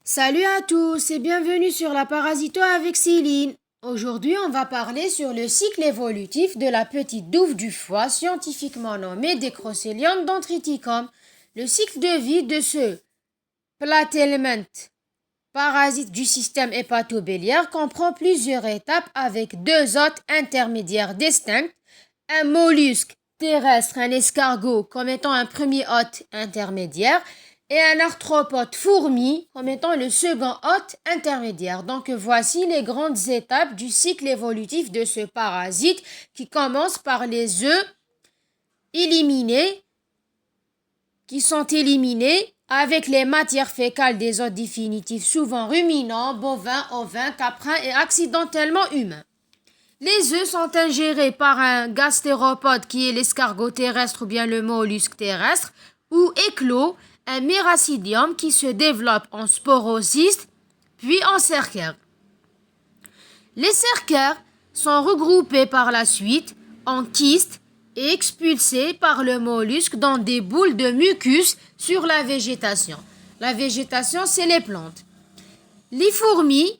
Salut à tous et bienvenue sur la Parasito avec Céline. Aujourd'hui, on va parler sur le cycle évolutif de la petite douve du foie, scientifiquement nommée Decrocelium dendriticum. Le cycle de vie de ce platelment, parasite du système hépato-biliaire, comprend plusieurs étapes avec deux hôtes intermédiaires distincts, un mollusque terrestre, un escargot comme étant un premier hôte intermédiaire, et un arthropode fourmi comme étant le second hôte intermédiaire. Donc voici les grandes étapes du cycle évolutif de ce parasite qui commence par les œufs éliminés, qui sont éliminés avec les matières fécales des hôtes définitifs, souvent ruminants, bovins, ovins, caprins et accidentellement humains. Les œufs sont ingérés par un gastéropode qui est l'escargot terrestre ou bien le mollusque terrestre, ou éclos un myracidium qui se développe en sporocyste puis en cercaire. Les cercaires sont regroupés par la suite en kystes et expulsés par le mollusque dans des boules de mucus sur la végétation. La végétation, c'est les plantes. Les fourmis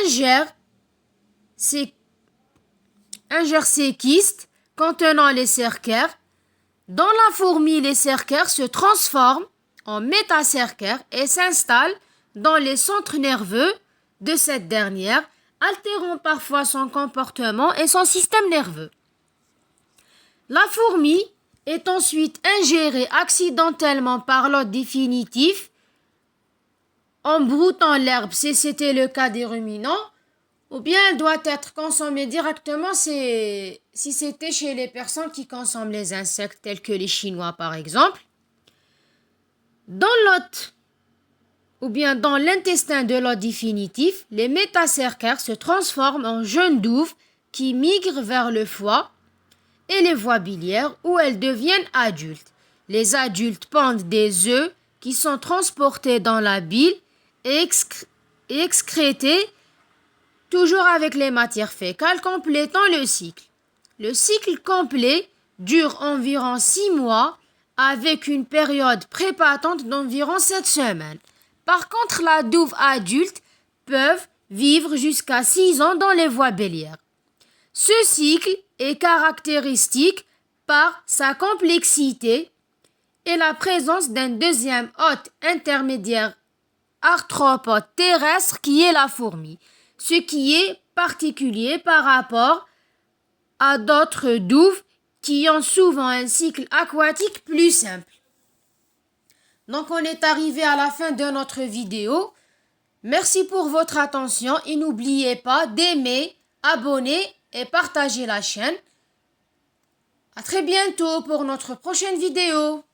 ingèrent ces kystes contenant les cercaires. Dans la fourmi, les cercaires se transforment en métacercaires et s'installent dans les centres nerveux de cette dernière, altérant parfois son comportement et son système nerveux. La fourmi est ensuite ingérée accidentellement par l'hôte définitif en broutant l'herbe si c'était le cas des ruminants, ou bien elle doit être consommée directement si c'était chez les personnes qui consomment les insectes tels que les Chinois par exemple. Dans l'hôte ou bien dans l'intestin de l'hôte définitif, les métacercaires se transforment en jeunes douves qui migrent vers le foie et les voies biliaires où elles deviennent adultes. Les adultes pondent des œufs qui sont transportés dans la bile et excrétés toujours avec les matières fécales, complétant le cycle. Le cycle complet dure environ 6 mois avec une période prépatente d'environ 7 semaines. Par contre, la douve adulte peuvent vivre jusqu'à 6 ans dans les voies biliaires. Ce cycle est caractéristique par sa complexité et la présence d'un deuxième hôte intermédiaire arthropode terrestre qui est la fourmi, ce qui est particulier par rapport à d'autres douves qui ont souvent un cycle aquatique plus simple. Donc on est arrivé à la fin de notre vidéo. Merci pour votre attention et n'oubliez pas d'aimer, abonner et partager la chaîne. À très bientôt pour notre prochaine vidéo.